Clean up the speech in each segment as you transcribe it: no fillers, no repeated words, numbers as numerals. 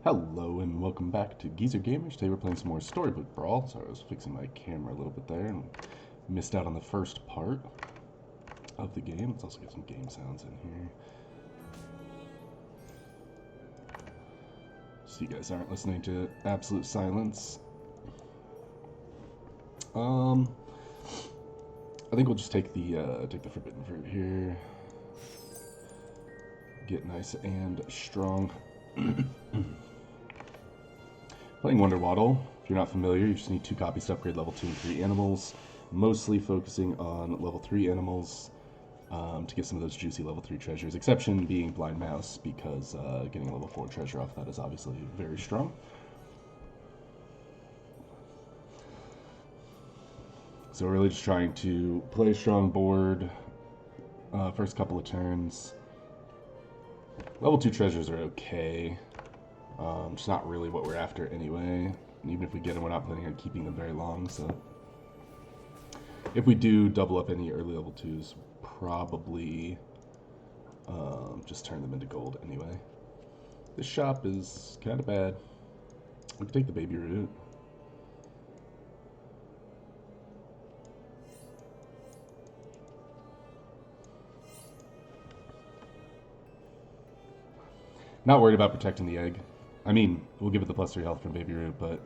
Hello and welcome back to Geezer Gamers. Today we're playing some more Storybook Brawl. Sorry, I was fixing my camera a little bit there and missed out on the first part of the game. Let's also get some game sounds in here, so you guys aren't listening to absolute silence. I think we'll just take the forbidden fruit here. Get nice and strong. Playing Wonder Waddle, if you're not familiar, you just need 2 copies to upgrade level 2 and 3 animals, mostly focusing on level 3 animals to get some of those juicy level 3 treasures, exception being Blind Mouse, because getting a level 4 treasure off that is obviously very strong. So we're really just trying to play a strong board, first couple of turns. Level 2 treasures are okay. It's not really what we're after anyway. And even if we get them, we're not planning on keeping them very long, so... If we do double up any early level 2s, probably just turn them into gold anyway. This shop is kind of bad. We can take the baby root. Not worried about protecting the egg. I mean, we'll give it the +3 health from baby root, but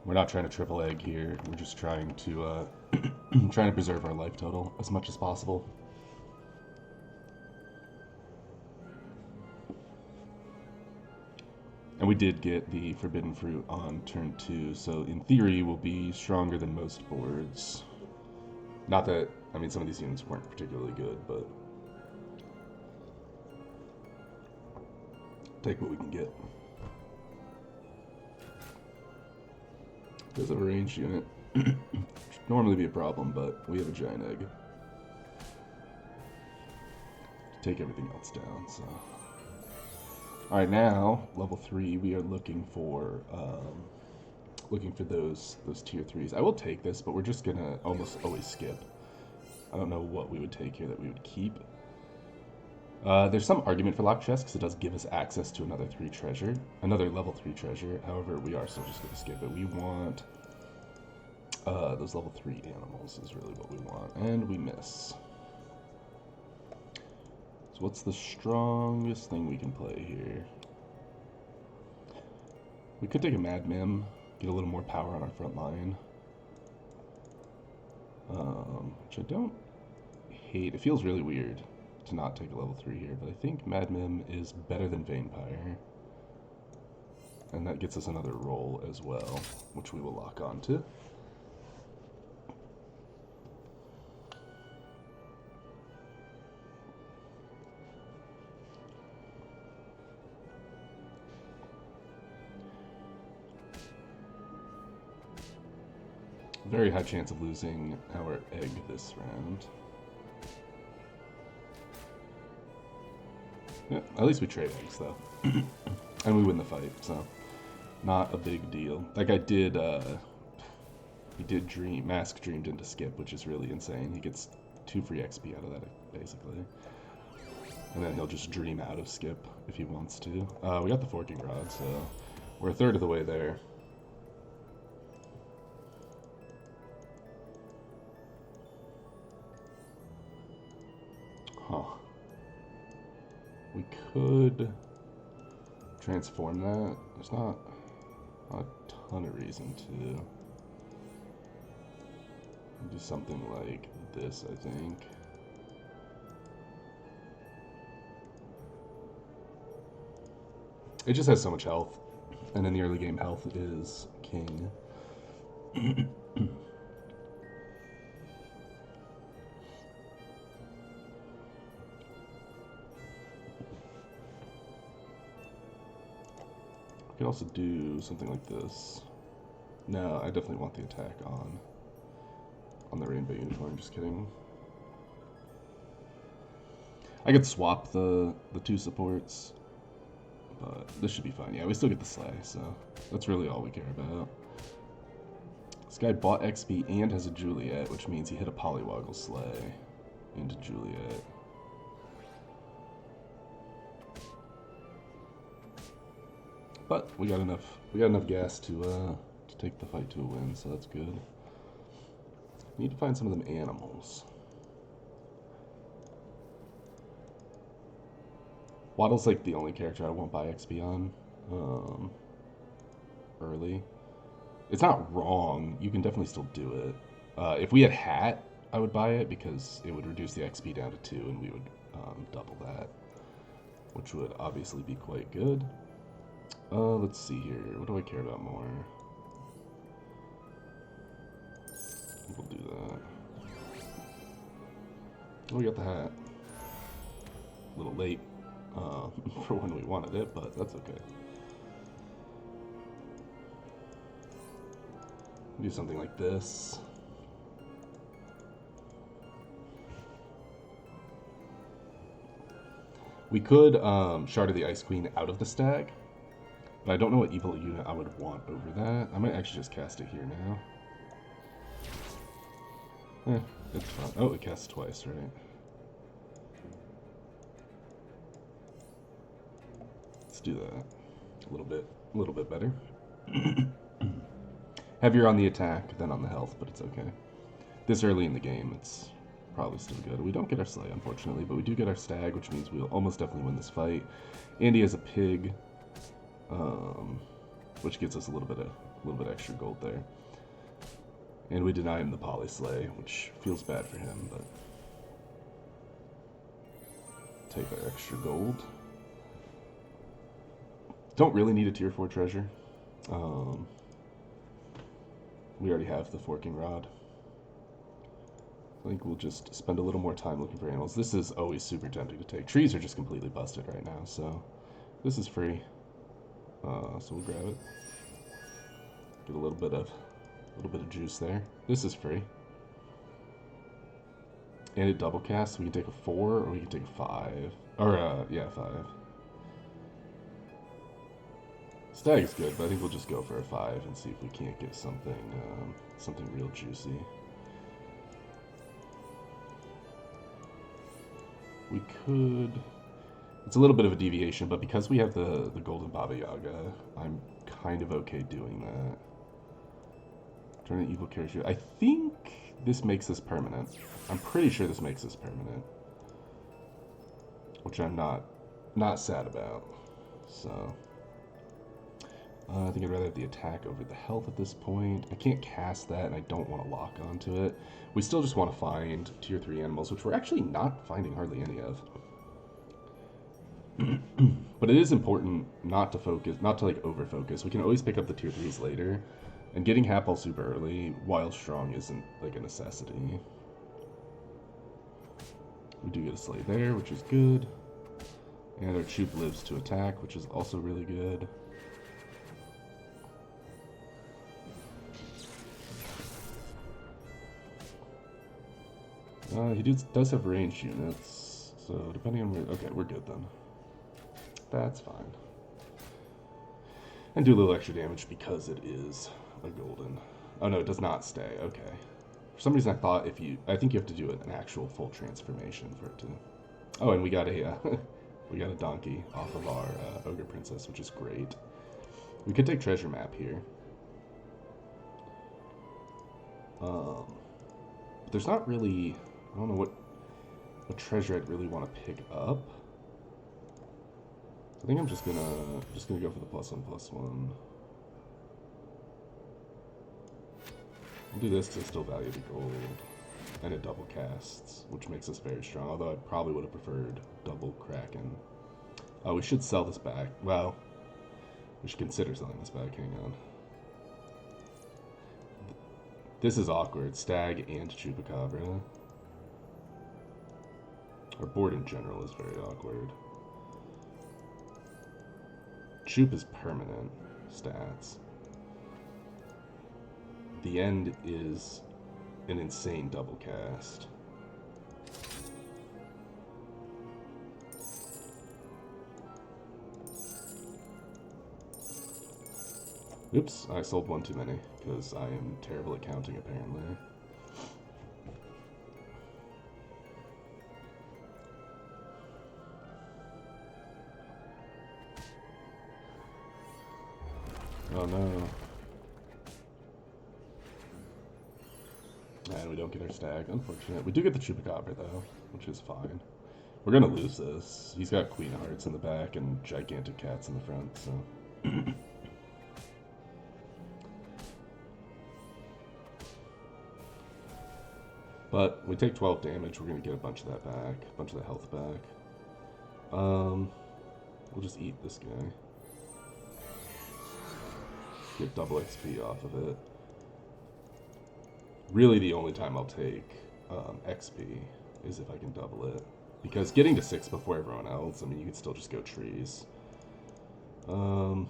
we're not trying to triple egg here. We're just trying to trying to preserve our life total as much as possible. And we did get the forbidden fruit on turn 2, so in theory we'll be stronger than most boards. Not that, I mean, some of these units weren't particularly good, but take what we can get. Does have a ranged unit. Should normally be a problem, but we have a giant egg. Take everything else down, so... Alright, now, level 3, we are looking for those tier 3s. I will take this, but we're just gonna almost always skip. I don't know what we would take here that we would keep. There's some argument for lock chest, because it does give us access to another level 3 treasure. However, we are still just going to skip it. We want those level 3 animals is really what we want, and we miss. So what's the strongest thing we can play here? We could take a Mad Mim, get a little more power on our front line. Which I don't hate. It feels really weird to not take a level 3 here, but I think Mad Mim is better than Vampire. And that gets us another roll as well, which we will lock onto. Very high chance of losing our egg this round. Yeah, at least we trade eggs, though. And we win the fight, so not a big deal. That guy did, he did mask dreamed into skip, which is really insane. He gets 2 free XP out of that, basically. And then he'll just dream out of skip if he wants to. We got the forking rod, so we're a third of the way there. Huh. We could transform that. There's not a ton of reason to do something like this, I think. It just has so much health, and in the early game, health is king. We could also do something like this. No, I definitely want the attack on the Rainbow Unicorn, just kidding. I could swap the 2 supports, but this should be fine. Yeah, we still get the Slay, so that's really all we care about. This guy bought XP and has a Juliet, which means he hit a Polywoggle Slay into Juliet. But we got enough gas to take the fight to a win, so that's good. Need to find some of them animals. Waddle's like the only character I won't buy XP on early. It's not wrong. You can definitely still do it. If we had Hat, I would buy it because it would reduce the XP down to 2 and we would double that, which would obviously be quite good. Let's see here. What do I care about more? We'll do that. Oh, we got the hat. A little late for when we wanted it, but that's okay. Do something like this. We could Shard of the Ice Queen out of the stag, but I don't know what evil unit I would want over that. I might actually just cast it here now. It's fun. Oh, it casts twice, right? Let's do that. A little bit better. Heavier on the attack than on the health, but it's okay. This early in the game, it's probably still good. We don't get our Slay, unfortunately, but we do get our Stag, which means we'll almost definitely win this fight. Andy has a pig, which gets us a little bit extra gold there. And we deny him the Poly Slay, which feels bad for him, but take our extra gold. Don't really need a tier 4 treasure. We already have the Forking Rod. I think we'll just spend a little more time looking for animals. This is always super tempting to take. Trees are just completely busted right now, so this is free. So we'll grab it. Get a little bit of juice there. This is free. And it double casts. We can take a 4 or we can take a 5. Or yeah, 5. Stag is good, but I think we'll just go for a 5 and see if we can't get something something real juicy. We could... It's a little bit of a deviation, but because we have the Golden Baba Yaga, I'm kind of okay doing that. Turn an evil character. I think this makes this permanent. I'm pretty sure this makes this permanent. Which I'm not sad about. So... I think I'd rather have the attack over the health at this point. I can't cast that, and I don't want to lock onto it. We still just want to find tier 3 animals, which we're actually not finding hardly any of. But it is important not to focus, not to like over-focus. We can always pick up the tier 3s later, and getting Hapal super early, while strong, isn't like a necessity. We do get a Slay there, which is good. And our Choop lives to attack, which is also really good. He does have ranged units, so depending on where... Okay, we're good then. That's fine. And do a little extra damage because it is a golden... Oh no, it does not stay. Okay. For some reason I think you have to do an actual full transformation for it to... Oh, and we got a we got a donkey off of our Ogre Princess, which is great. We could take treasure map here. But there's not really... I don't know what treasure I'd really want to pick up. I think I'm just gonna go for the +1/+1. I'll do this because I still value the gold, and it double casts, which makes us very strong. Although I probably would have preferred double Kraken. Oh, we should sell this back. Well, we should consider selling this back. Hang on. This is awkward. Stag and Chupacabra. Our board in general is very awkward. Choop is permanent stats. The end is an insane double cast. Oops, I sold one too many, because I am terrible at counting apparently. Oh no. And we don't get our stag. Unfortunate. We do get the Chupacabra though, which is fine. We're gonna lose this. He's got Queen of Hearts in the back and gigantic cats in the front, so. But we take 12 damage, we're gonna get a bunch of that back, a bunch of the health back. We'll just eat this guy. Get double XP off of it. Really the only time I'll take XP is if I can double it. Because getting to 6 before everyone else, I mean, you can still just go trees. Bad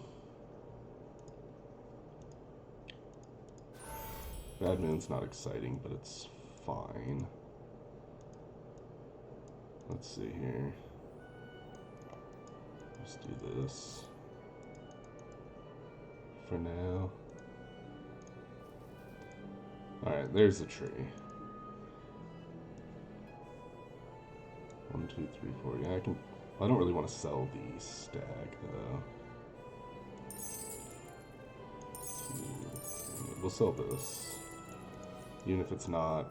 Moon's not exciting, but it's fine. Let's see here. Let's do this for now. Alright, there's the tree. 1, 2, 3, 4. Yeah, I don't really want to sell the stag though. We'll sell this. Even if it's not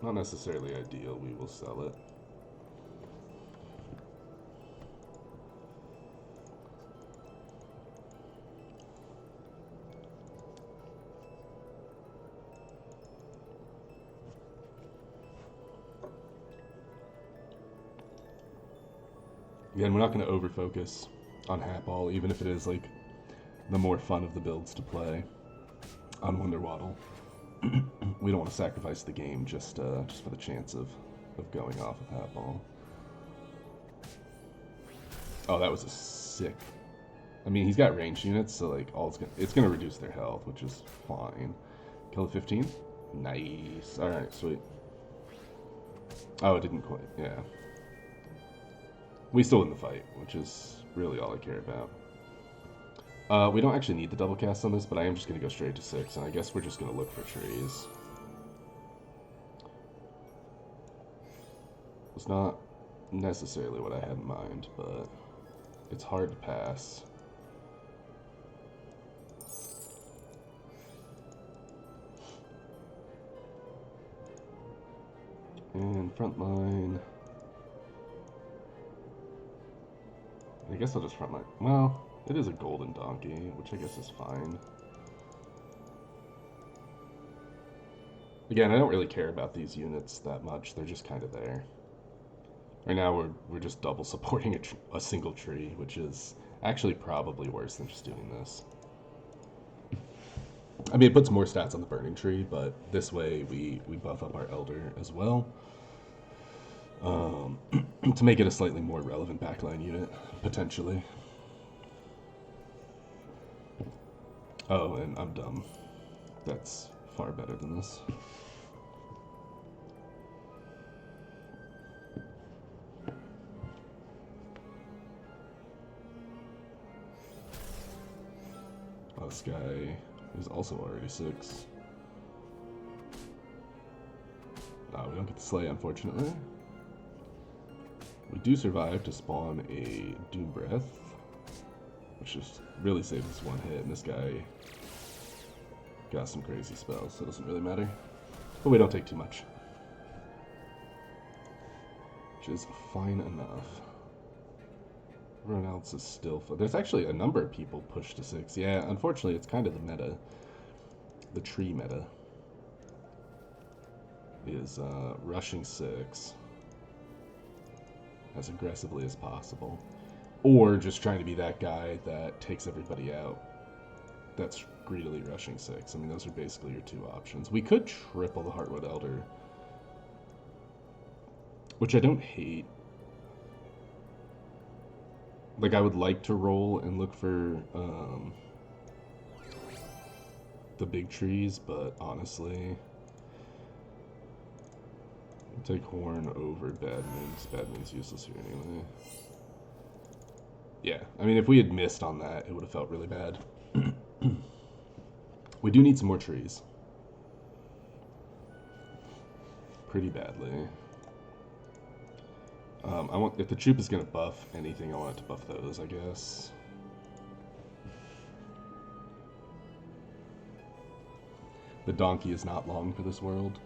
necessarily ideal, we will sell it. Again, we're not going to over-focus on Hatball, even if it is like the more fun of the builds to play on Wonder Waddle. We don't want to sacrifice the game just for the chance of going off of Hatball. Oh, that was a sick. I mean, he's got ranged units, so like it's gonna reduce their health, which is fine. Kill the 15. Nice. All right, sweet. Oh, it didn't quite. Yeah. We still win the fight, which is really all I care about. We don't actually need the double cast on this, but I am just going to go straight to 6, and I guess we're just going to look for trees. It's not necessarily what I had in mind, but it's hard to pass. And front line. I guess I'll just front line. Well, it is a golden donkey, which I guess is fine. Again, I don't really care about these units that much. They're just kind of there. Right now, we're just double supporting a single tree, which is actually probably worse than just doing this. I mean, it puts more stats on the burning tree, but this way we buff up our elder as well. To make it a slightly more relevant backline unit, potentially. Oh, and I'm dumb. That's far better than this. Oh, this guy is also already 6. We don't get to slay, unfortunately. We do survive to spawn a Doom Breath, which just really saves us one hit, and this guy got some crazy spells, so it doesn't really matter. But we don't take too much, which is fine enough. Everyone else is still... There's actually a number of people pushed to 6. Yeah, unfortunately, it's kind of the meta. The tree meta is rushing 6 as aggressively as possible, or just trying to be that guy that takes everybody out that's greedily rushing 6. I mean, those are basically your two options. We could triple the Heartwood Elder, which I don't hate. Like, I would like to roll and look for the big trees, but honestly, I'll take Horn over Bad Moon's. Bad Moon's useless here anyway. Yeah, I mean, if we had missed on that, it would have felt really bad. We do need some more trees. Pretty badly. I want, if the troop is going to buff anything, I want it to buff those, I guess. The donkey is not long for this world.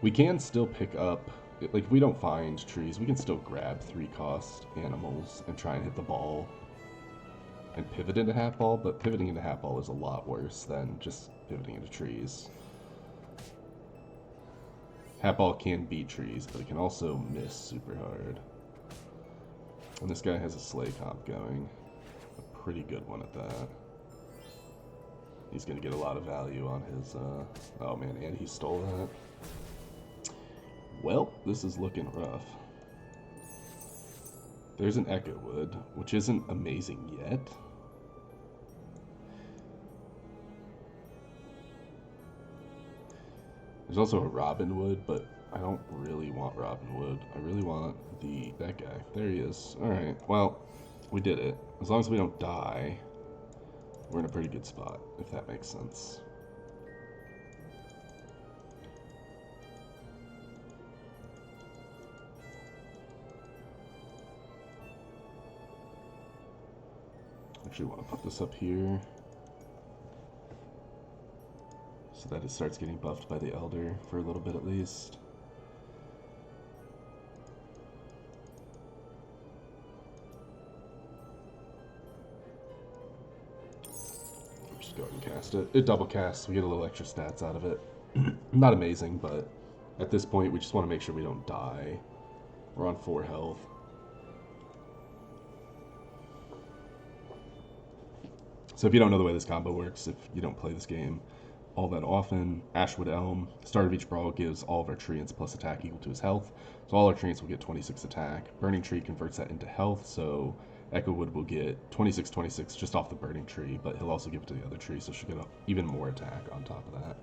We can still pick up, like if we don't find trees, we can still grab 3-cost animals and try and hit the ball and pivot into half ball, but pivoting into half ball is a lot worse than just pivoting into trees. Half ball can beat trees, but it can also miss super hard. And this guy has a sleigh comp going. A pretty good one at that. He's going to get a lot of value on his, oh man, and he stole that. Well, this is looking rough. There's an Echo Wood, which isn't amazing yet. There's also a Robin Wood, but I don't really want Robin Wood. I really want that guy. There he is. Alright, well, we did it. As long as we don't die, we're in a pretty good spot, if that makes sense. Actually want to put this up here so that it starts getting buffed by the Elder for a little bit at least. Just go ahead and cast it. It double casts, we get a little extra stats out of it. Not amazing, but at this point we just want to make sure we don't die. We're on 4 health. So if you don't know the way this combo works, if you don't play this game all that often, Ashwood Elm, start of each brawl gives all of our treants plus attack equal to his health. So all our treants will get 26 attack. Burning Tree converts that into health, so Echo Wood will get 26 just off the Burning Tree, but he'll also give it to the other tree, so she'll get even more attack on top of that.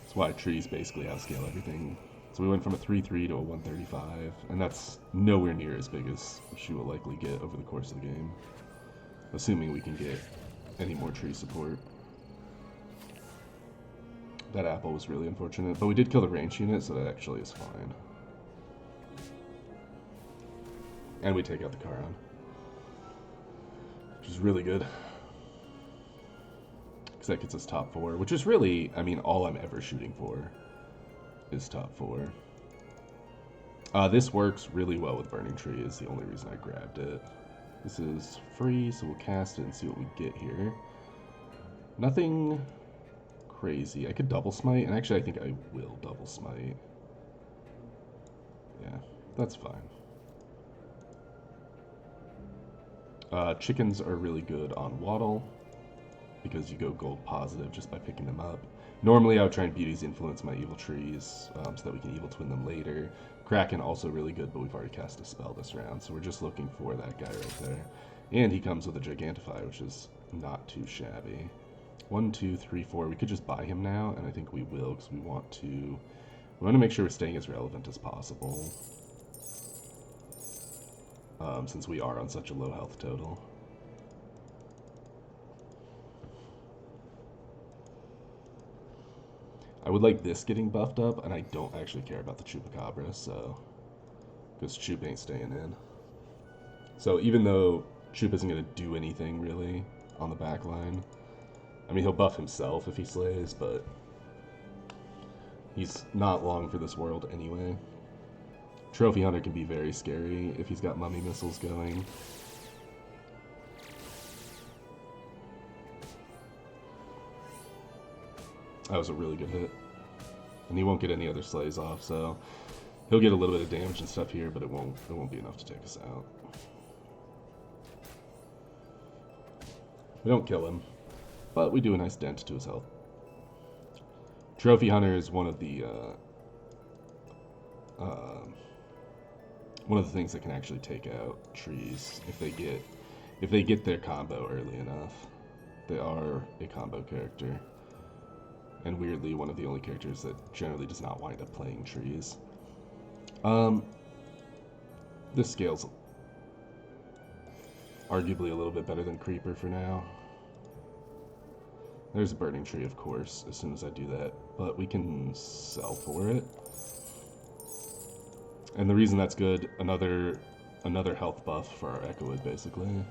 That's why trees basically outscale everything. So we went from a 3-3 to a 135, and that's nowhere near as big as she will likely get over the course of the game. Assuming we can get any more tree support. That apple was really unfortunate, but we did kill the range unit, so that actually is fine. And we take out the Charon, which is really good. Because that gets us top 4, which is really, I mean, all I'm ever shooting for is top 4. This works really well with Burning Tree is the only reason I grabbed it. This is free, so we'll cast it and see what we get here. Nothing crazy. I could double smite, and actually I think I will double smite. Yeah, that's fine. Chickens are really good on Waddle, because you go gold positive just by picking them up. Normally I would try and Beauty's Influence my evil trees so that we can evil twin them later. Kraken also really good, but we've already cast a spell this round, so we're just looking for that guy right there. And he comes with a Gigantify, which is not too shabby. 1, 2, 3, 4. We could just buy him now, and I think we will, because we want to make sure we're staying as relevant as possible. Since we are on such a low health total. I would like this getting buffed up, and I don't actually care about the Chupacabra, so... because Chup ain't staying in. So even though Chup isn't going to do anything, really, on the back line, I mean, he'll buff himself if he slays, but... he's not long for this world anyway. Trophy Hunter can be very scary if he's got Mummy Missiles going. That was a really good hit. And he won't get any other slays off, so he'll get a little bit of damage and stuff here, but it won't be enough to take us out. We don't kill him, but we do a nice dent to his health. Trophy Hunter is one of the things that can actually take out trees if they get their combo early enough. They are a combo character. And weirdly, one of the only characters that generally does not wind up playing trees. This scale's arguably a little bit better than Creeper for now. There's a Burning Tree, of course, as soon as I do that. But we can sell for it. And the reason that's good, another health buff for our Echo Wood, basically.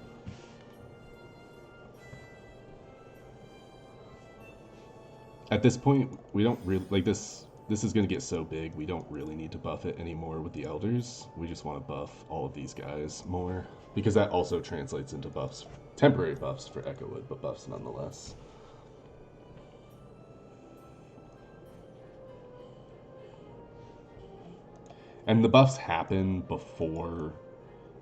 At this point, we don't really like this. This is going to get so big, we don't really need to buff it anymore with the elders. We just want to buff all of these guys more because that also translates into buffs, temporary buffs for Echowood, but buffs nonetheless. And the buffs happen before,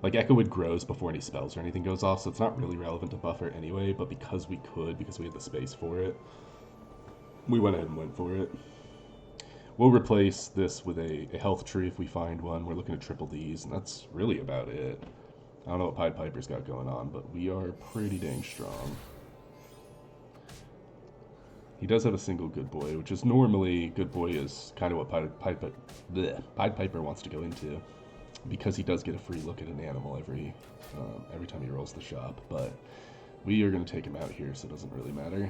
like Echowood grows before any spells or anything goes off, so it's not really relevant to buffer anyway, but because we could, because we had the space for it, we went ahead and went for it. We'll replace this with a health tree if we find one. We're looking to triple these, and that's really about it. I don't know what Pied Piper's got going on, but we are pretty dang strong. He does have a single good boy, which is normally, good boy is kind of what Pied Piper wants to go into, because he does get a free look at an animal every time he rolls the shop, but we are going to take him out here, so it doesn't really matter.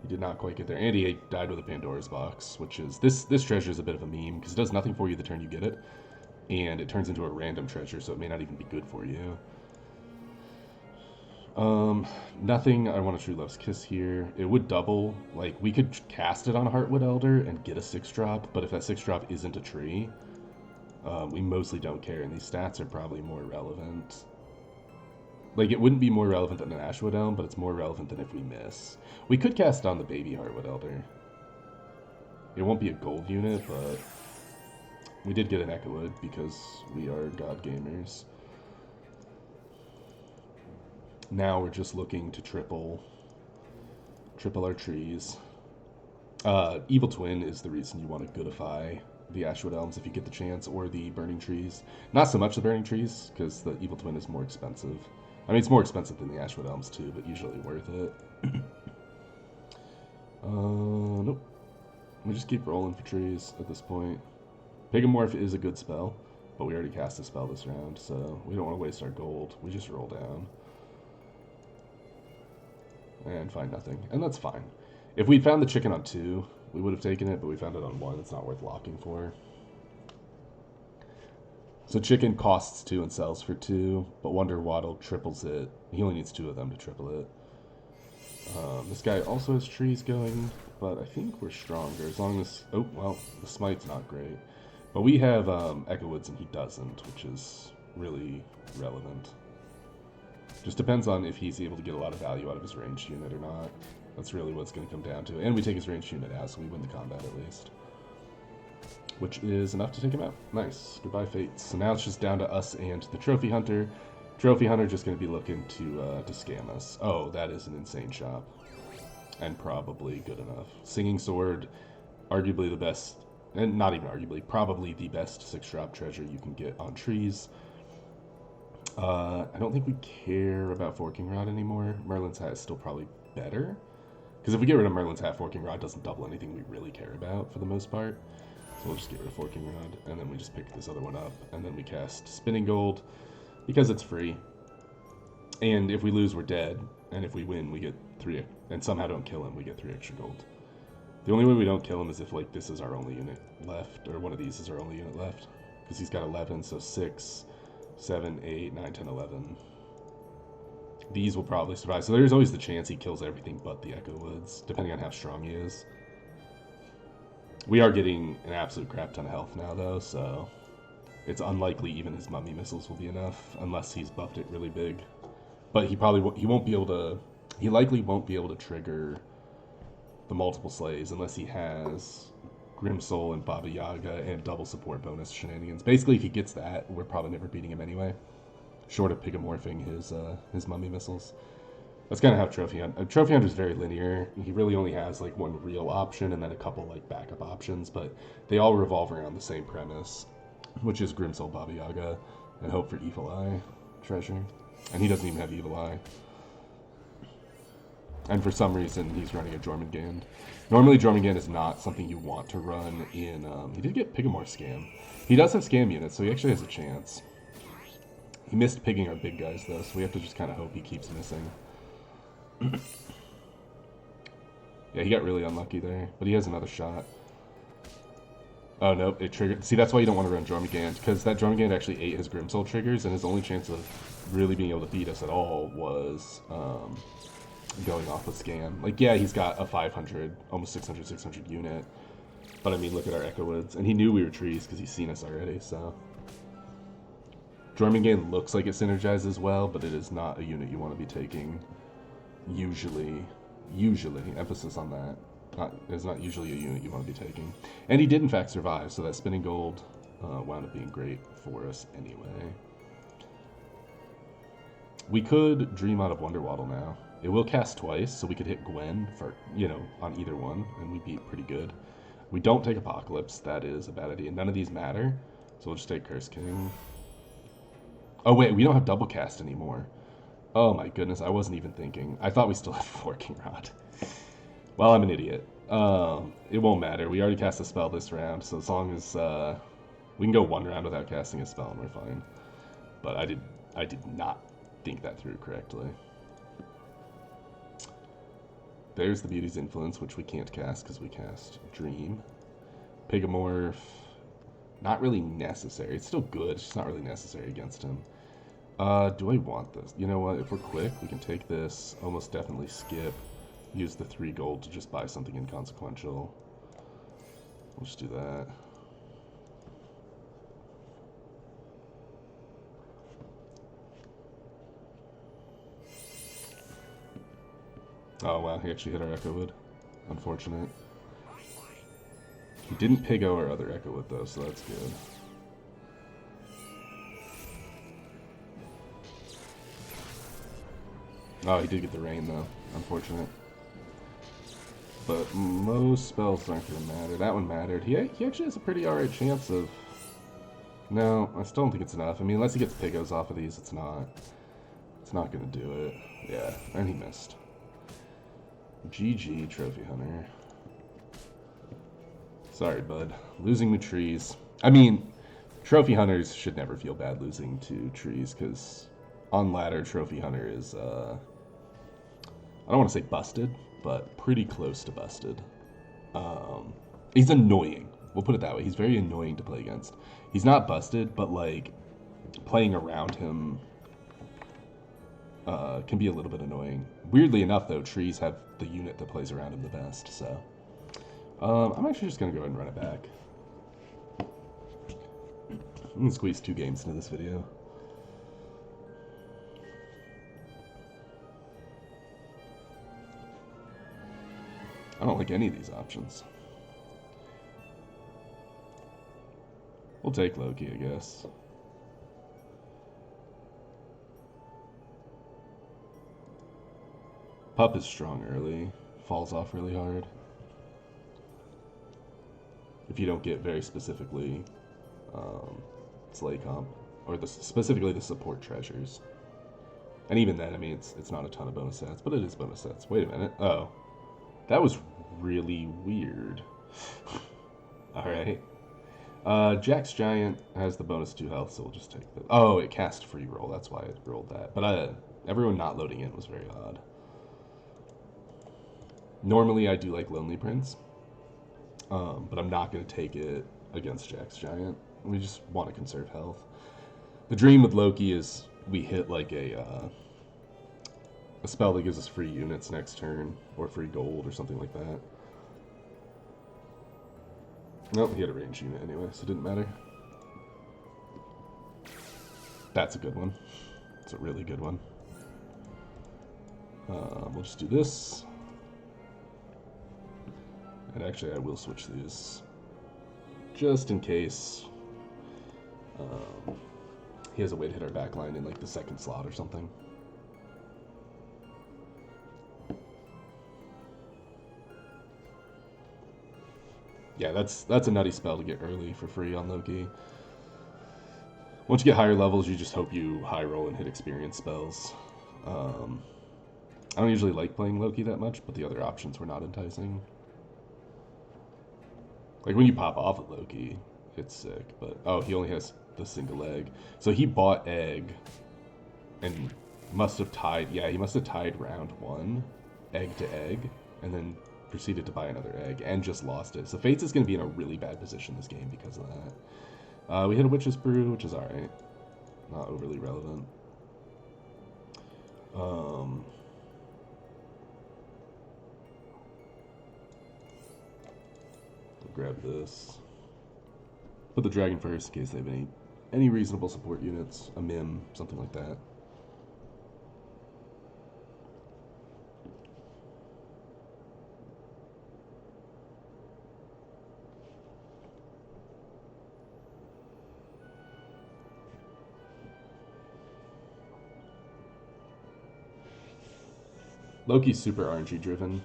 He did not quite get there, and he died with a Pandora's box, which is, this treasure is a bit of a meme, because it does nothing for you the turn you get it, and it turns into a random treasure, so it may not even be good for you. Nothing. I want a True Love's Kiss here. It would double. Like, we could cast it on a Heartwood Elder and get a 6-drop, but if that 6-drop isn't a tree, we mostly don't care, and these stats are probably more relevant. Like, it wouldn't be more relevant than an Ashwood Elm, but it's more relevant than if we miss. We could cast on the baby Heartwood Elder. It won't be a gold unit, but we did get an Echowood because we are god gamers. Now we're just looking to triple our trees. Evil Twin is the reason you want to goodify the Ashwood Elms if you get the chance, or the Burning Trees. Not so much the Burning Trees, because the Evil Twin is more expensive. I mean, it's more expensive than the Ashwood Elms too, but usually worth it. Nope. We just keep rolling for trees at this point. Pigomorph is a good spell, but we already cast a spell this round, so we don't want to waste our gold. We just roll down. And find nothing, and that's fine. If we found the chicken on 2, we would have taken it, but we found it on 1. It's not worth locking for. So chicken costs 2 and sells for 2, but Wonder Waddle triples it. He only needs 2 of them to triple it. This guy also has trees going, but I think we're stronger as long as... Oh, well, the smite's not great. But we have Echowoods and he doesn't, which is really relevant. Just depends on if he's able to get a lot of value out of his ranged unit or not. That's really what it's going to come down to. And we take his ranged unit out, so we win the combat at least. Which is enough to take him out. Nice. Goodbye, Fates. So now it's just down to us and the Trophy Hunter. Trophy Hunter just going to be looking to scam us. Oh, that is an insane shop. And probably good enough. Singing Sword, arguably the best, and not even arguably, probably the best 6-drop treasure you can get on trees. I don't think we care about Forking Rod anymore. Merlin's Hat is still probably better. Because if we get rid of Merlin's Hat, Forking Rod doesn't double anything we really care about for the most part. So we'll just get rid of Forking Rod, and then we just pick this other one up, and then we cast Spinning Gold, because it's free. And if we lose, we're dead, and if we win, we get 3, and somehow don't kill him, we get 3 extra gold. The only way we don't kill him is if, like, this is our only unit left, or one of these is our only unit left. Because he's got 11, so 6... 7, 8, 9, 10, 11. These will probably survive. So there's always the chance he kills everything but the Echowoods, depending on how strong he is. We are getting an absolute crap ton of health now, though, so it's unlikely even his mummy missiles will be enough, unless he's buffed it really big. But he won't be able to... He likely won't be able to trigger the multiple slays unless he has Grimsoul and Baba Yaga and double support bonus shenanigans. Basically, if he gets that, we're probably never beating him anyway, short of pigomorphing his mummy missiles. That's kind of how Trophy Hunter is very linear. He really only has like one real option and then a couple like backup options, but they all revolve around the same premise, which is Grimsoul, Baba Yaga, and hope for Evil Eye treasure. And he doesn't even have Evil Eye. And for some reason, he's running a Jormungand. Normally, Jormungand is not something you want to run in... he did get Pigomorph Scam. He does have Scam units, so he actually has a chance. He missed pigging our big guys, though, so we have to just kind of hope he keeps missing. Yeah, he got really unlucky there, but he has another shot. Oh, nope, it triggered. See, that's why you don't want to run Jormungand, because that Jormungand actually ate his Grimsoul triggers, and his only chance of really being able to beat us at all was going off with Scan. Like, yeah, he's got a 500, almost 600 unit. But I mean, look at our Echo Woods. And he knew we were trees because he's seen us already, so. Jormungand looks like it synergizes well, but it is not a unit you want to be taking. Usually, emphasis on that. It's not usually a unit you want to be taking. And he did in fact survive, so that spinning gold wound up being great for us anyway. We could dream out of Wonderwaddle now. It will cast twice, so we could hit Gwen for, you know, on either one, and we beat pretty good. We don't take Apocalypse, that is a bad idea. None of these matter, so we'll just take Curse King. Oh wait, we don't have double cast anymore. Oh my goodness, I wasn't even thinking. I thought we still had Forking Rod. Well, I'm an idiot. It won't matter. We already cast a spell this round, so as long as we can go one round without casting a spell and we're fine. But I did not think that through correctly. There's the Beauty's Influence, which we can't cast because we cast Dream. Pigamorph, not really necessary. It's still good, it's just not really necessary against him. Do I want this? You know what, if we're quick, we can take this, almost definitely skip, use the 3 gold to just buy something inconsequential. We'll just do that. Oh wow, he actually hit our Echo Wood. Unfortunate. He didn't pig-o our other Echo Wood though, so that's good. Oh, he did get the rain though. Unfortunate. But most spells aren't going to matter. That one mattered. He actually has a pretty alright chance of... No, I still don't think it's enough. I mean, unless he gets pigos off of these, it's not going to do it. Yeah, and he missed. GG, Trophy Hunter. Sorry, bud. Losing to trees. I mean, Trophy Hunters should never feel bad losing to trees, because on ladder, Trophy Hunter is, I don't want to say busted, but pretty close to busted. He's annoying. We'll put it that way. He's very annoying to play against. He's not busted, but, like, playing around him can be a little bit annoying. Weirdly enough, though, trees have the unit that plays around him the best, so... I'm actually just going to go ahead and run it back. I'm going to squeeze 2 games into this video. I don't like any of these options. We'll take Loki, I guess. Pup is strong early, falls off really hard. If you don't get very specifically Slay Comp, or specifically the support treasures. And even then, I mean, it's not a ton of bonus sets, but it is bonus sets. Wait a minute. Oh. That was really weird. Alright. Jack's Giant has the bonus 2 health, so we'll just take the... Oh, it cast free roll, that's why it rolled that. But everyone not loading in was very odd. Normally I do like Lonely Prince, but I'm not going to take it against Jack's Giant. We just want to conserve health. The dream with Loki is we hit like a spell that gives us free units next turn, or free gold, or something like that. Nope, he had a ranged unit anyway, so it didn't matter. That's a good one. It's a really good one. We'll just do this. And actually, I will switch these, just in case he has a way to hit our backline in like the 2nd slot or something. Yeah, that's a nutty spell to get early for free on Loki. Once you get higher levels, you just hope you high roll and hit experience spells. I don't usually like playing Loki that much, but the other options were not enticing. Like when you pop off of Loki, it's sick, but oh, he only has the single egg. So he bought egg and must have tied, yeah, he must have tied round 1, egg to egg, and then proceeded to buy another egg and just lost it. So Fates is going to be in a really bad position this game because of that. We hit a Witch's Brew, which is alright. Not overly relevant. grab this. Put the dragon first in case they have any reasonable support units, a Mim, something like that. Loki's super RNG driven.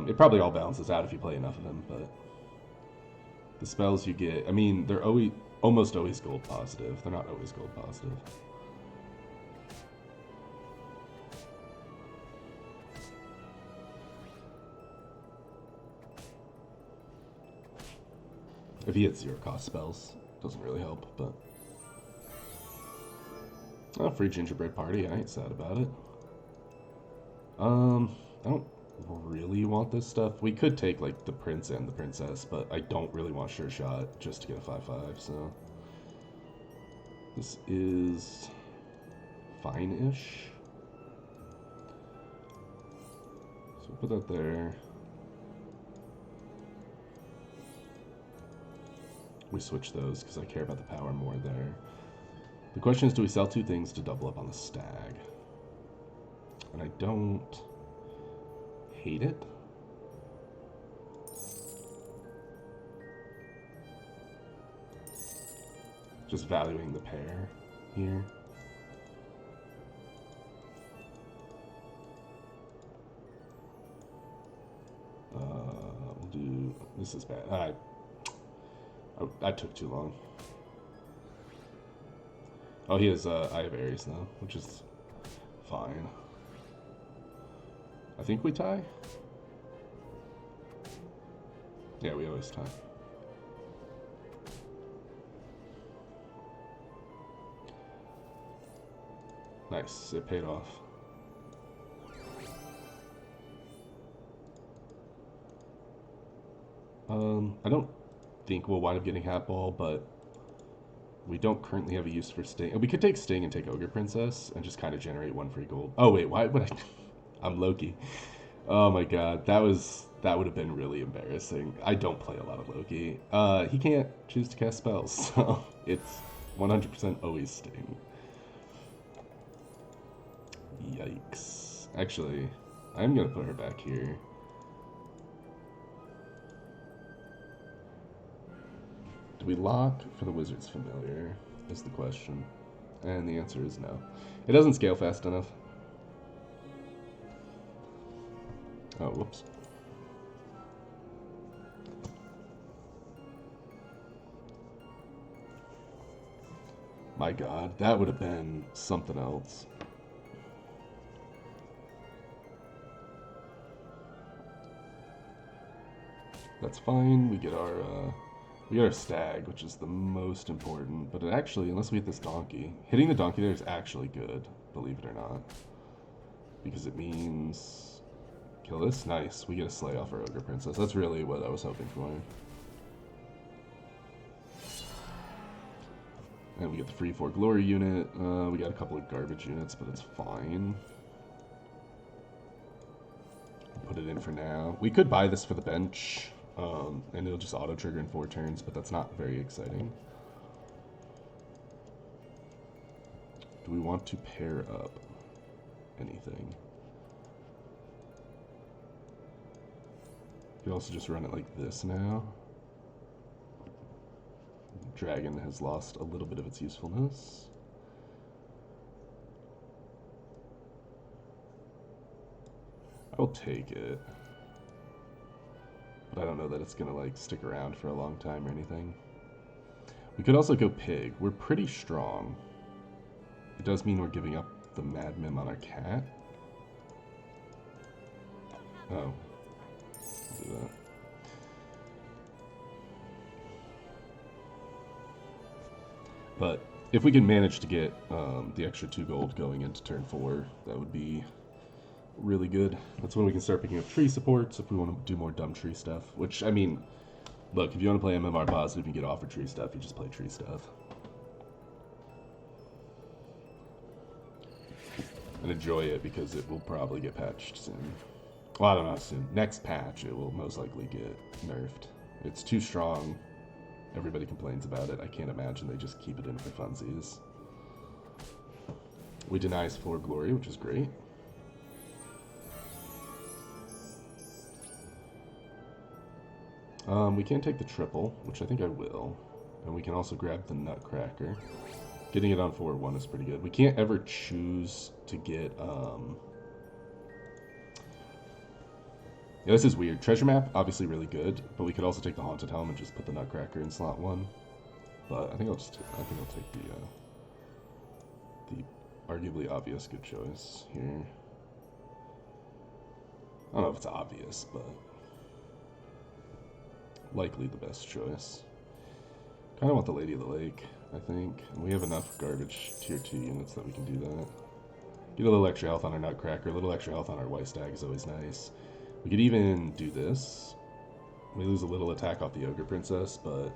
It probably all balances out if you play enough of him, but the spells you get, I mean, they're almost always gold positive. They're not always gold positive. If he hits 0 cost spells, doesn't really help, but... Oh, free gingerbread party, I ain't sad about it. I don't really want this stuff. We could take, like, the prince and the princess, but I don't really want sure shot just to get a 5/5, so... This is... fine-ish. So put that there. We switch those because I care about the power more there. The question is, do we sell 2 things to double up on the stag? And I don't hate it. Just valuing the pair here. We'll do... This is bad. I took too long. Oh, he has Eye of Aries now, which is fine. I think we tie? Yeah, we always tie. Nice, it paid off. I don't think we'll wind up getting Hat Ball, but we don't currently have a use for Sting. We could take Sting and take Ogre Princess and just kind of generate 1 free gold. Oh wait, why would I? I'm Loki. Oh my god, that would have been really embarrassing. I don't play a lot of Loki. He can't choose to cast spells, so it's 100% always Sting. Yikes. Actually, I'm gonna put her back here. Do we lock for the Wizard's Familiar, is the question. And the answer is no. It doesn't scale fast enough. Oh, whoops. My god, that would have been something else. That's fine, we get our stag, which is the most important, but it actually, unless we hit this donkey, hitting the donkey there is actually good, believe it or not. Because it means, kill this, nice, we get a slay off our Ogre Princess. That's really what I was hoping for. And we get the free 4 glory unit, we got a couple of garbage units, but it's fine. Put it in for now. We could buy this for the bench. And it'll just auto-trigger in 4 turns, but that's not very exciting. Do we want to pair up anything? You could also just run it like this now. Dragon has lost a little bit of its usefulness. I'll take it. But I don't know that it's gonna like stick around for a long time or anything. We could also go pig. We're pretty strong. It does mean we're giving up the Mad Mim on our cat. Oh. I'll do that. But if we can manage to get the extra 2 gold going into turn 4, that would be really good. That's when we can start picking up tree supports if we want to do more dumb tree stuff. Which, I mean, look, if you want to play MMR positive and get offered tree stuff, you just play tree stuff. And enjoy it because it will probably get patched soon. Well, I don't know how soon. Next patch, it will most likely get nerfed. It's too strong. Everybody complains about it. I can't imagine they just keep it in for funsies. We denies 4 glory, which is great. We can take the triple, which I think I will. And we can also grab the nutcracker. Getting it on 4-1 is pretty good. We can't ever choose to get... Yeah, this is weird. Treasure map, obviously really good, but we could also take the haunted helm and just put the nutcracker in slot 1. But I think I'll take the arguably obvious good choice here. I don't know if it's obvious, but likely the best choice. Kind of want the Lady of the Lake, I think. And we have enough garbage tier 2 units that we can do that. Get a little extra health on our nutcracker, a little extra health on our white stag is always nice. We could even do this. We lose a little attack off the Ogre Princess, but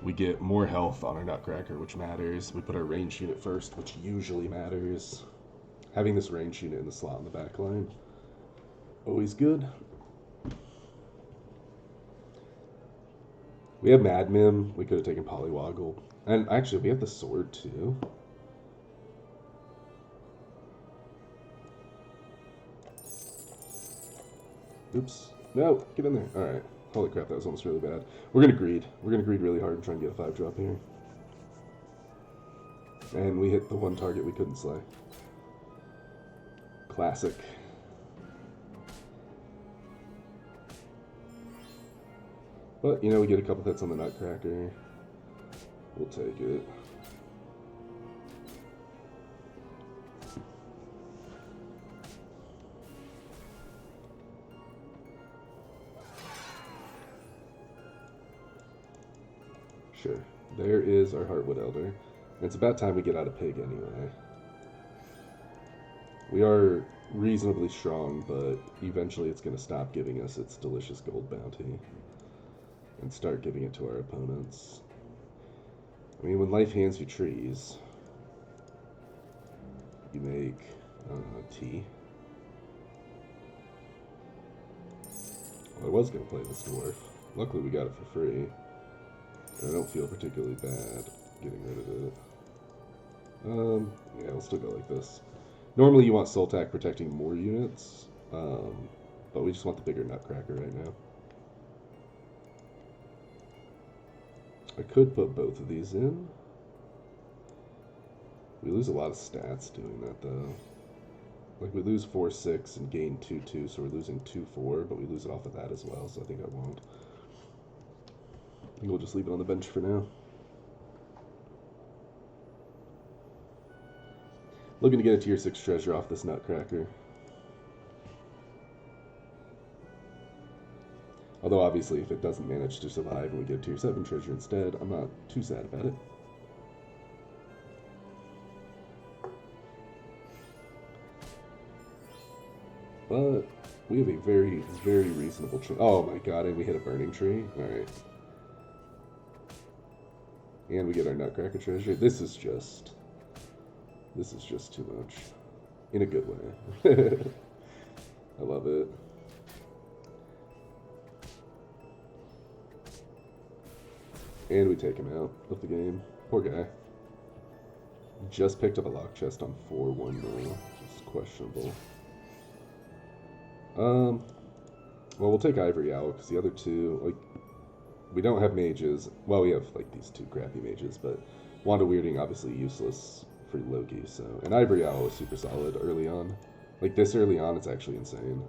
we get more health on our nutcracker, which matters. We put our range unit first, which usually matters. Having this range unit in the slot in the back line, always good. We have Mad Mim. We could have taken Polywoggle. And actually, we have the sword, too. Oops. No, get in there. Alright. Holy crap, that was almost really bad. We're going to greed. We're going to greed really hard and try and get a 5-drop here. And we hit the one target we couldn't slay. Classic. But, you know, we get a couple hits on the nutcracker. We'll take it. Sure. There is our Heartwood Elder. And it's about time we get out of Pig anyway. We are reasonably strong, but eventually it's going to stop giving us its delicious gold bounty. And start giving it to our opponents. I mean, when life hands you trees, you make, tea. Well, I was going to play this dwarf. Luckily we got it for free. And I don't feel particularly bad getting rid of it. Yeah, we'll still go like this. Normally you want Sultak protecting more units, but we just want the bigger nutcracker right now. I could put both of these in. We lose a lot of stats doing that, though. Like, we lose 4-6 and gain 2-2, so we're losing 2-4, but we lose it off of that as well, so I think I won't. I think we'll just leave it on the bench for now. Looking to get a tier 6 treasure off this nutcracker. Although, obviously, if it doesn't manage to survive and we get a tier 7 treasure instead, I'm not too sad about it. But we have a very, very reasonable tree. Oh my god, and we hit a burning tree? Alright. And we get our nutcracker treasure. This is just too much. In a good way. I love it. And we take him out of the game. Poor guy. Just picked up a lock chest on 4-1 though, which is questionable. Well, we'll take Ivory Owl, because the other two, like, we don't have mages. Well, we have, like, these two crappy mages, but Wanda Weirding, obviously useless for Loki, so... And Ivory Owl is super solid early on. Like, this early on, it's actually insane.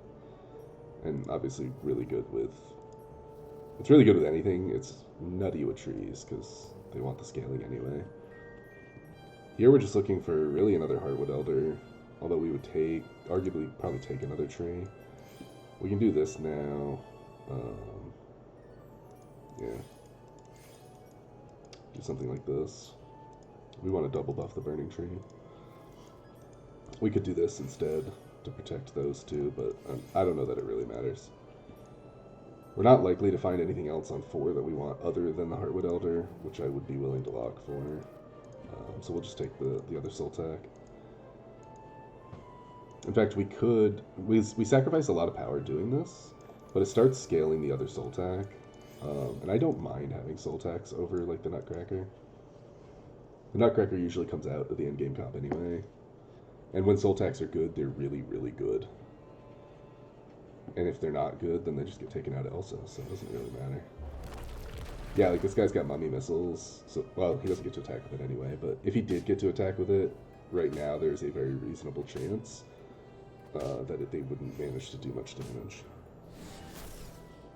And obviously really good with... It's really good with anything. It's nutty with trees, because they want the scaling anyway. Here we're just looking for really another Heartwood Elder, although we would take, arguably, probably take another tree. We can do this now. Yeah. Do something like this. We want to double buff the burning tree. We could do this instead to protect those two, but I don't know that it really matters. We're not likely to find anything else on 4 that we want other than the Heartwood Elder, which I would be willing to lock for. So we'll just take the other Sultak. In fact, we sacrifice a lot of power doing this, but it starts scaling the other soul tack. And I don't mind having soul tacks over like the Nutcracker. The Nutcracker usually comes out at the end game comp anyway. And when soul tacks are good, they're really, really good. And if they're not good, then they just get taken out also, so it doesn't really matter. Yeah, like this guy's got mummy missiles, so, well, he doesn't get to attack with it anyway, but if he did get to attack with it, right now there's a very reasonable chance that they wouldn't manage to do much damage.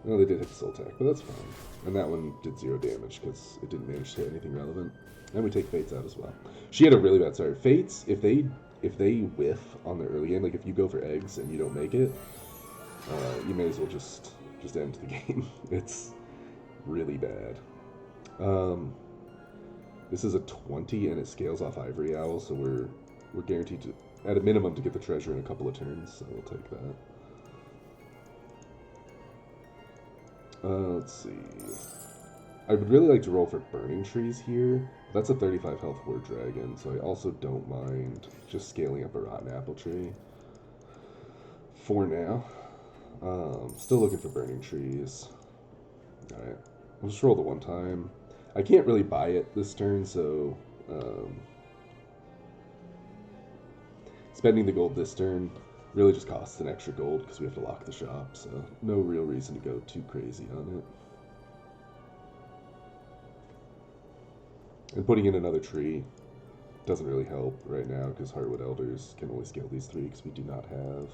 No, they did hit the soul attack, but that's fine. And that one did 0 damage because it didn't manage to hit anything relevant. And we take Fates out as well. She had a really bad start. Fates, if they whiff on the early game, like if you go for eggs and you don't make it, you may as well just end the game. It's really bad. This is a 20 and it scales off Ivory Owl, so we're guaranteed to, at a minimum, to get the treasure in a couple of turns, so we'll take that. Let's see. I would really like to roll for Burning Trees here. That's a 35 health Word Dragon, so I also don't mind just scaling up a Rotten Apple Tree for now. Still looking for Burning Trees. Alright, I'll just roll the one time. I can't really buy it this turn, so spending the gold this turn really just costs an extra gold because we have to lock the shop, so no real reason to go too crazy on it. And putting in another tree doesn't really help right now because Heartwood Elders can only scale these 3 because we do not have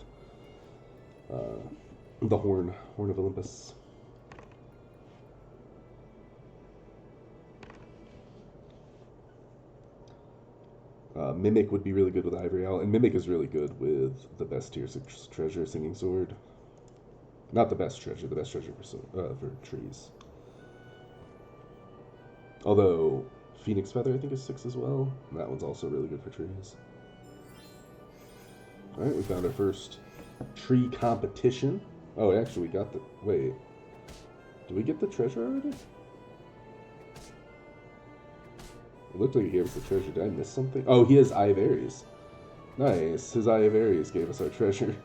the Horn of Olympus. Mimic would be really good with Ivory Owl, and Mimic is really good with the best tier 6 treasure, Singing Sword. Not the best treasure for trees. Although Phoenix Feather I think is 6 as well, and that one's also really good for trees. Alright, we found our first tree competition. Oh, actually we got the... Wait. Did we get the treasure already? It looked like he gave us the treasure. Did I miss something? Oh, he has Eye of Ares. Nice. His Eye of Ares gave us our treasure.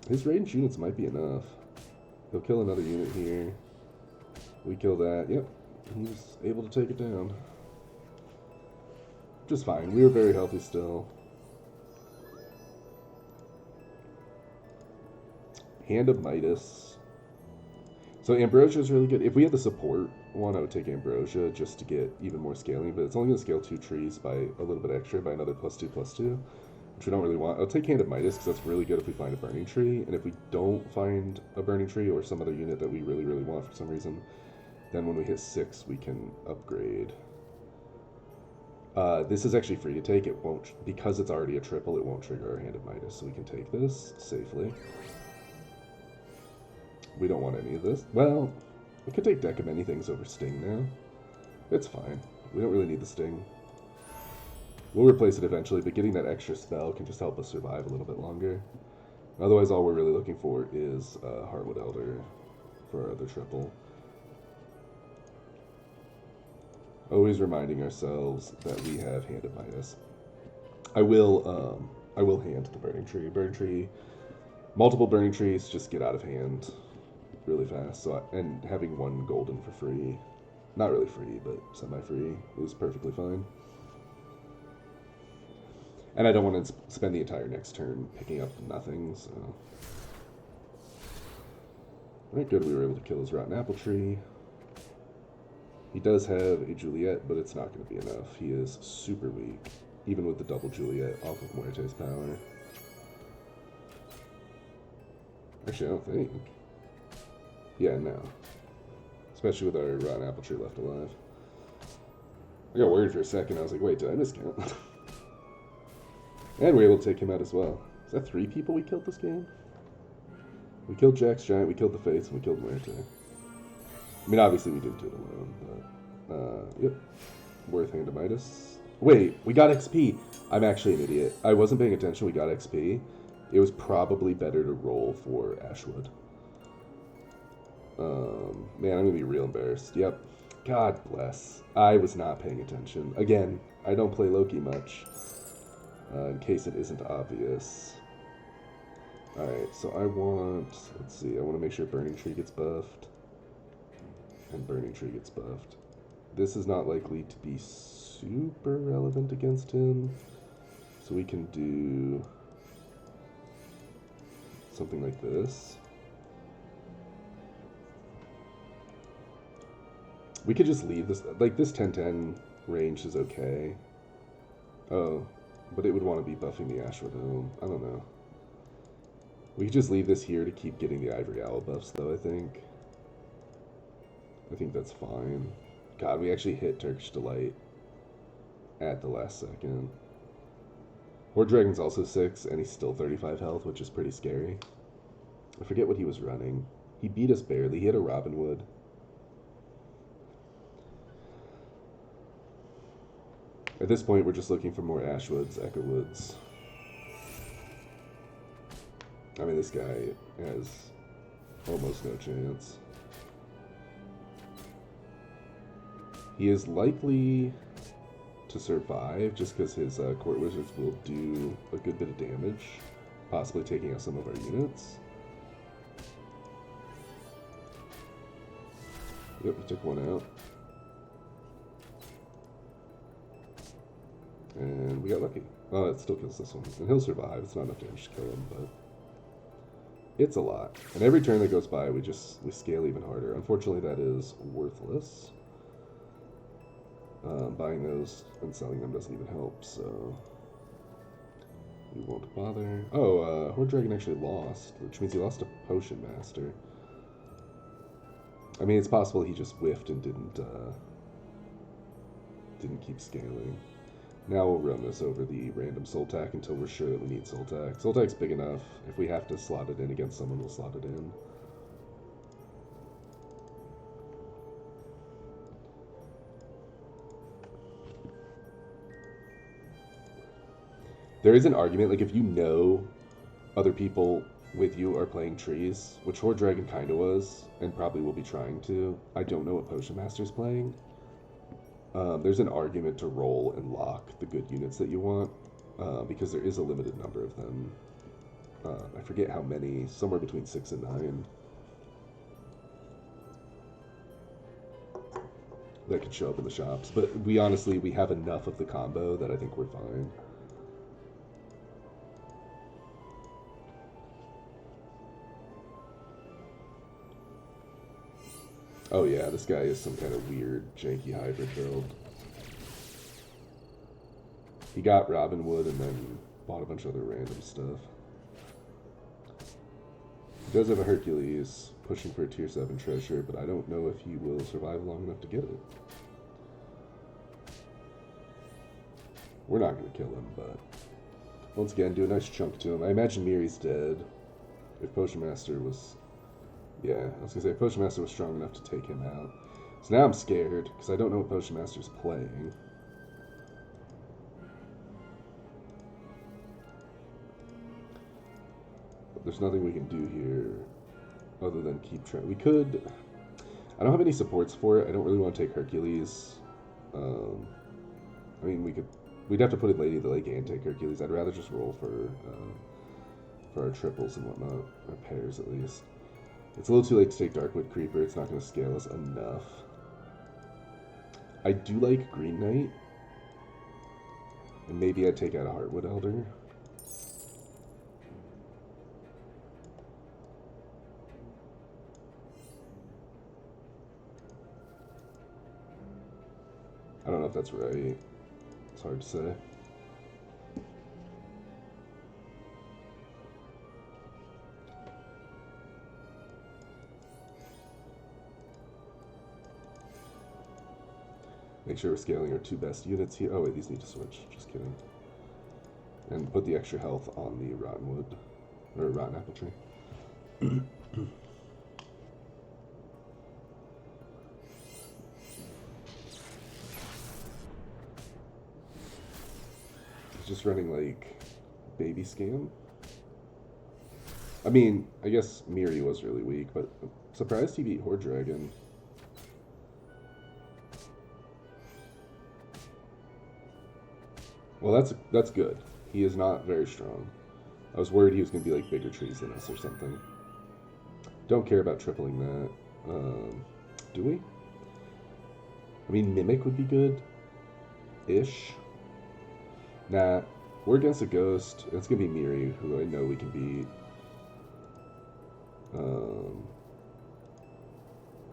His range units might be enough. He'll kill another unit here. We kill that. Yep. He's able to take it down. Just fine. We were very healthy still. Hand of Midas. So Ambrosia is really good. If we had the support one, I would take Ambrosia just to get even more scaling, but it's only going to scale 2 trees by a little bit extra, by another +2/+2, which we don't really want. I'll take Hand of Midas because that's really good if we find a Burning Tree, and if we don't find a Burning Tree or some other unit that we really, really want for some reason, then when we hit 6, we can upgrade. This is actually free to take. It won't, because it's already a triple, it won't trigger our Hand of Midas, so we can take this safely. We don't want any of this. Well, we could take Deck of Many Things over Sting now. It's fine. We don't really need the Sting. We'll replace it eventually, but getting that extra spell can just help us survive a little bit longer. Otherwise, all we're really looking for is Heartwood Elder for our other triple. Always reminding ourselves that we have Hand of Midas. I will hand the Burning Tree. Burning Tree, multiple Burning Trees just get out of hand really fast. So and having 1 golden for free, not really free, but semi-free, is perfectly fine. And I don't want to spend the entire next turn picking up nothing, so... Alright, good, we were able to kill his Rotten Apple Tree. He does have a Juliet, but it's not going to be enough. He is super weak, even with the double Juliet off of Muerte's power. Actually, I don't think. Yeah, no. Especially with our Rotten Apple Tree left alive. I got worried for a second. I was like, wait, did I miscount? And we're able to take him out as well. Is that 3 people we killed this game? We killed Jack's Giant, we killed the Fates, and we killed Muerte. I mean, obviously we didn't do it alone, but... yep. Worth Hand of Midas. Wait, we got XP! I'm actually an idiot. I wasn't paying attention, we got XP. It was probably better to roll for Ashwood. Man, I'm gonna be real embarrassed. Yep. God bless. I was not paying attention. Again, I don't play Loki much. In case it isn't obvious. Alright, so I want... Let's see, I want to make sure Burning Tree gets buffed. And Burning Tree gets buffed. This is not likely to be super relevant against him. So we can do... something like this. We could just leave this... Like, this 10-10 range is okay. Oh, but it would want to be buffing the Ashwood Elm. I don't know. We could just leave this here to keep getting the Ivory Owl buffs, though, I think. I think that's fine. God, we actually hit Turkish Delight at the last second. Horde Dragon's also 6, and he's still 35 health, which is pretty scary. I forget what he was running. He beat us barely. He had a Robin Wood. At this point, we're just looking for more Ashwoods, Echowoods. I mean, this guy has almost no chance. He is likely to survive just because his Court Wizards will do a good bit of damage, possibly taking out some of our units. Yep, he took one out. And we got lucky. Oh, it still kills this one. And he'll survive. It's not enough damage to kill him, but it's a lot. And every turn that goes by, we scale even harder. Unfortunately, that is worthless. Buying those and selling them doesn't even help, so we won't bother. Oh, Horde Dragon actually lost, which means he lost a Potion Master. I mean, it's possible he just whiffed and didn't keep scaling. Now we'll run this over the random Soul Tack until we're sure that we need Soul Tack. Soul Tack's big enough. If we have to slot it in against someone, we'll slot it in. There is an argument, like if you know other people with you are playing trees, which Horde Dragon kind of was, and probably will be trying to. I don't know what Potion Master's playing. There's an argument to roll and lock the good units that you want, because there is a limited number of them. I forget how many, somewhere between 6 and 9. That could show up in the shops, but we have enough of the combo that I think we're fine. Oh yeah, this guy is some kind of weird, janky hybrid build. He got Robin Wood and then bought a bunch of other random stuff. He does have a Hercules, pushing for a tier 7 treasure, but I don't know if he will survive long enough to get it. We're not going to kill him, but once again, do a nice chunk to him. I imagine Miri's dead. If Potion Master was... Yeah, I was going to say, if Potion Master was strong enough to take him out. So now I'm scared, because I don't know what Potion Master's playing. But there's nothing we can do here other than keep trying. We could... I don't have any supports for it. I don't really want to take Hercules. I mean, we'd have to put in Lady of the Lake and take Hercules. I'd rather just roll for our triples and whatnot, our pairs at least. It's a little too late to take Darkwood Creeper. It's not going to scale us enough. I do like Green Knight. And maybe I'd take out a Heartwood Elder. I don't know if that's right. It's hard to say. Make sure we're scaling our 2 best units here. Oh wait, these need to switch. Just kidding. And put the extra health on the Rotten Wood. Or Rotten Apple Tree. It's just running like Baby Scam. I mean, I guess Miri was really weak, but I'm surprised he beat Horde Dragon. Well, that's good. He is not very strong. I was worried he was going to be like bigger trees than us or something. Don't care about tripling that. Do we? I mean, Mimic would be good-ish. Nah, we're against a ghost. It's going to be Miri, who I know we can beat.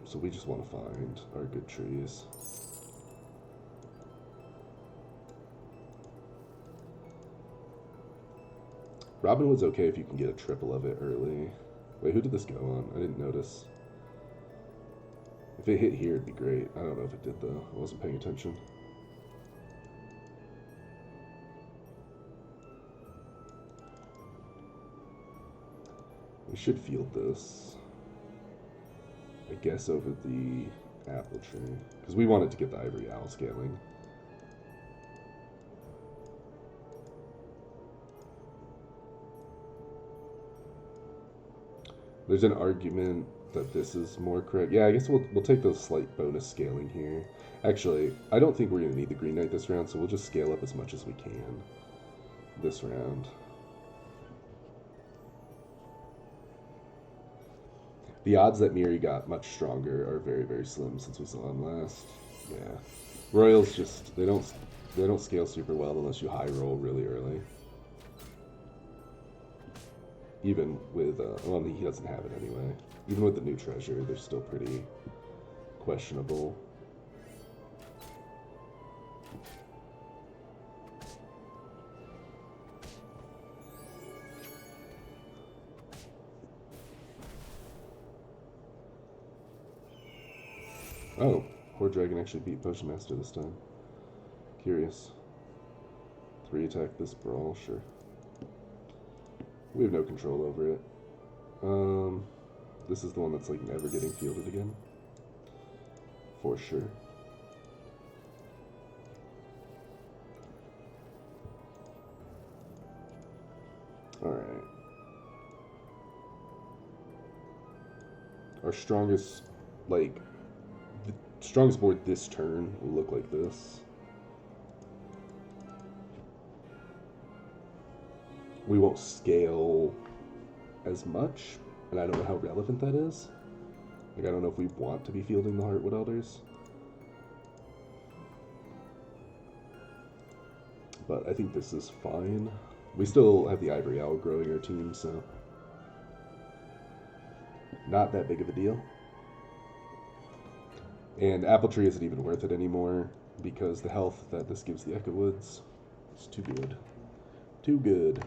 So we just want to find our good trees. Robin Hood's okay if you can get a triple of it early. Wait, who did this go on? I didn't notice. If it hit here, it'd be great. I don't know if it did, though. I wasn't paying attention. We should field this, I guess, over the apple tree. Because we wanted to get the ivory owl scaling. There's an argument that this is more correct. Yeah, I guess we'll take those slight bonus scaling here. Actually, I don't think we're going to need the Green Knight this round, so we'll just scale up as much as we can this round. The odds that Miri got much stronger are very, very slim since we saw him last. Yeah. Royals just, they don't scale super well unless you high roll really early. Even with, well, he doesn't have it anyway. Even with the new treasure, they're still pretty questionable. Oh, Horde Dragon actually beat Potion Master this time. Curious. 3 attack this brawl, sure. We have no control over it. This is the one that's like never getting fielded again. For sure. Alright. Our strongest, like, the strongest board this turn will look like this. We won't scale as much, and I don't know how relevant that is. Like, I don't know if we want to be fielding the Heartwood Elders. But I think this is fine. We still have the Ivory Owl growing our team, so not that big of a deal. And Apple Tree isn't even worth it anymore because the health that this gives the Echo Woods is too good. Too good.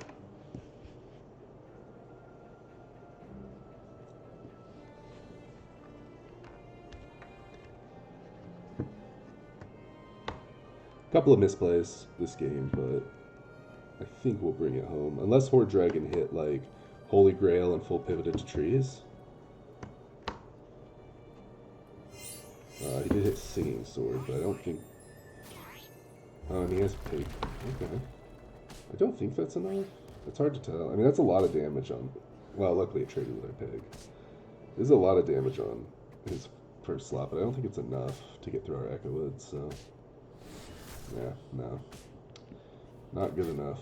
Couple of misplays this game, but I think we'll bring it home. Unless Horde Dragon hit like Holy Grail and full pivoted to trees. He did hit Singing Sword, but I don't think... Oh, and he has Pig. Okay. I don't think that's enough. It's hard to tell. I mean, that's a lot of damage on... Well, luckily it traded with our Pig. There's a lot of damage on his first slot, but I don't think it's enough to get through our Echo Woods, so... Yeah, no. Not good enough.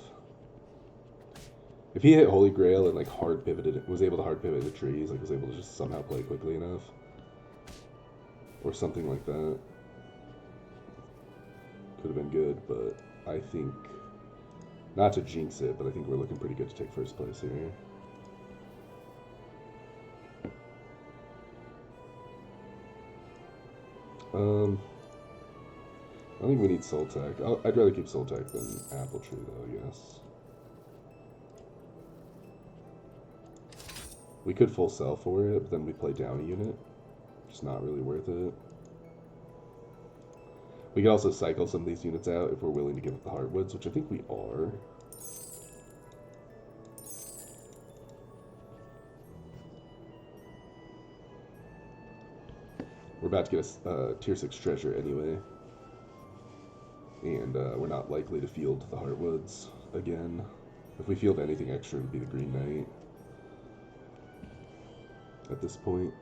If he hit Holy Grail and like hard pivoted, was able to hard pivot the trees, like was able to just somehow play quickly enough, or something like that, could have been good. But I think, not to jinx it, but I think we're looking pretty good to take first place here. I think we need Soul Tech. I'd rather keep Soul Tech than Apple Tree, though, I guess. We could full sell for it, but then we play down a unit. Just not really worth it. We could also cycle some of these units out if we're willing to give up the Heartwoods, which I think we are. We're about to get a tier 6 treasure anyway. And we're not likely to field the Heartwoods again. If we field anything extra, it would be the Green Knight at this point.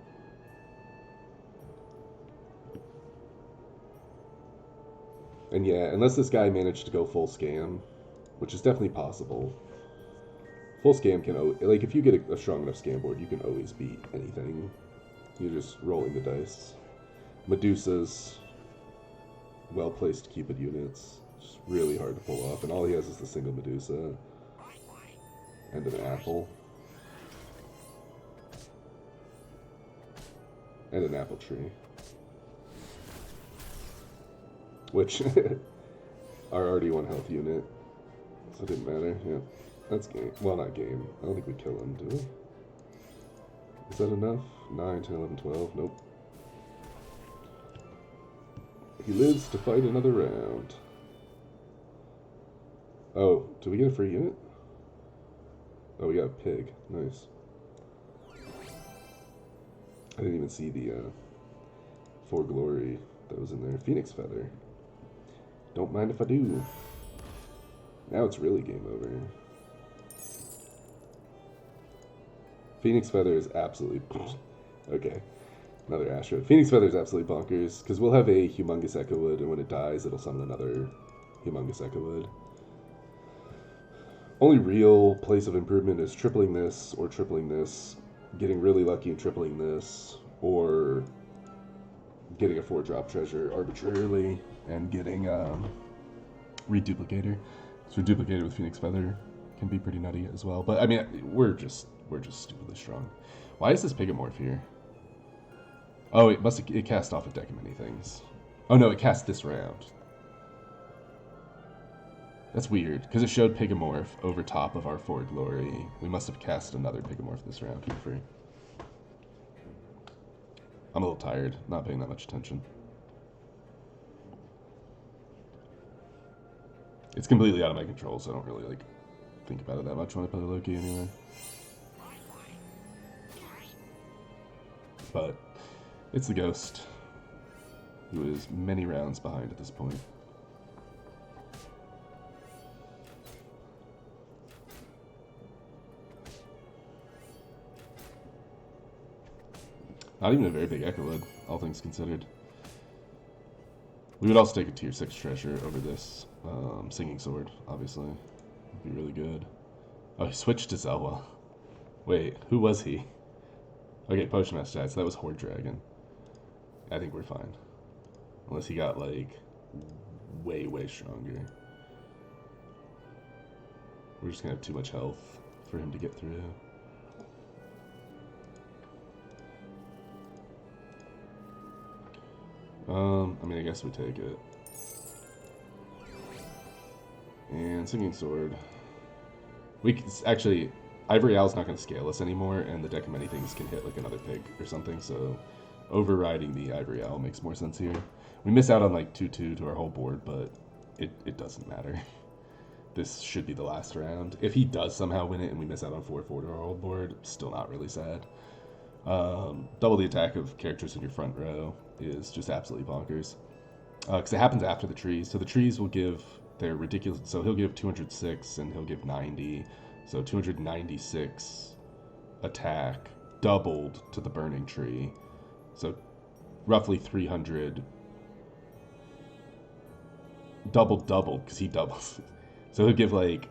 And yeah, unless this guy managed to go full scam, which is definitely possible. Full scam can, like, if you get a strong enough scam board, you can always beat anything. You're just rolling the dice. Medusa's well-placed Cupid units. Just really hard to pull off, and all he has is the single Medusa. And an apple. And an apple tree. Which are already 1 health unit. So it didn't matter. Yeah. That's game. Well, not game. I don't think we kill him, do we? Is that enough? 9, 10, 11, 12. Nope. He lives to fight another round. Oh, did we get a free unit? Oh, we got a pig. Nice. I didn't even see the For Glory that was in there. Phoenix Feather. Don't mind if I do. Now it's really game over. Phoenix Feather is absolutely... Okay. Another Astro. Phoenix Feather is absolutely bonkers, because we'll have a Humongous Echowood, and when it dies, it'll summon another Humongous Echowood. Only real place of improvement is tripling this, or tripling this, getting really lucky and tripling this, or getting a 4-drop treasure arbitrarily, and getting Reduplicator. So Reduplicator with Phoenix Feather can be pretty nutty as well. But I mean, we're just stupidly strong. Why is this Pigamorph here? Oh, it cast off a deck of many things. Oh no, it cast this round. That's weird, because it showed Pigamorph over top of our For Glory. We must have cast another Pigamorph this round for free. I'm a little tired, not paying that much attention. It's completely out of my control, so I don't really like think about it that much when I play Loki anyway. But it's the Ghost, who is many rounds behind at this point. Not even a very big Echowood, all things considered. We would also take a tier 6 treasure over this Singing Sword, obviously. Would be really good. Oh, he switched to Zelwa. Wait, who was he? Okay, Potion Master stats. That was Horde Dragon. I think we're fine. Unless he got, like, way, way stronger. We're just gonna have too much health for him to get through. I mean, I guess we take it. And Singing Sword. We can, actually, Ivory Owl's not going to scale us anymore, and the deck of many things can hit like another pig or something, so overriding the Ivory Owl makes more sense here. We miss out on like 2-2 to our whole board, but it doesn't matter. This should be the last round. If he does somehow win it and we miss out on 4-4 to our whole board, still not really sad. Double the attack of characters in your front row is just absolutely bonkers. Because it happens after the trees. So the trees will give their ridiculous... So he'll give 206 and he'll give 90. So 296 attack doubled to the burning tree. So roughly 300... Doubled because he doubles. So he'll give like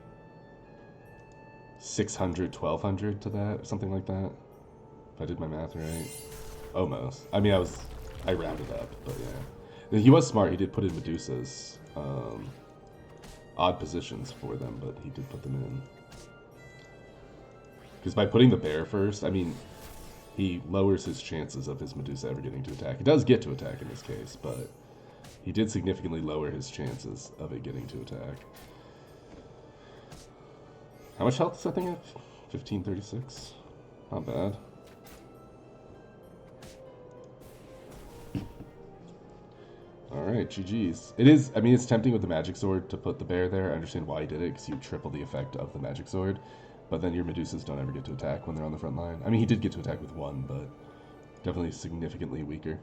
600, 1200 to that, or something like that. If I did my math right. Almost. I mean, I rounded up, but yeah. He was smart. He did put in Medusas. Odd positions for them, but he did put them in. Because by putting the bear first, I mean, he lowers his chances of his Medusa ever getting to attack. It does get to attack in this case, but he did significantly lower his chances of it getting to attack. How much health does that thing have? 1536? Not bad. Alright, GG's. It is, I mean, it's tempting with the Magic Sword to put the bear there. I understand why he did it, because you triple the effect of the Magic Sword. But then your Medusas don't ever get to attack when they're on the front line. I mean, he did get to attack with one, but definitely significantly weaker.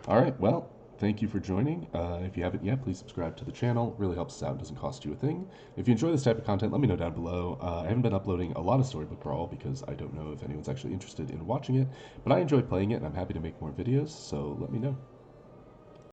Alright, well, thank you for joining. If you haven't yet, please subscribe to the channel. It really helps us out. It doesn't cost you a thing. If you enjoy this type of content, let me know down below. I haven't been uploading a lot of Storybook Brawl because I don't know if anyone's actually interested in watching it. But I enjoy playing it, and I'm happy to make more videos, so let me know.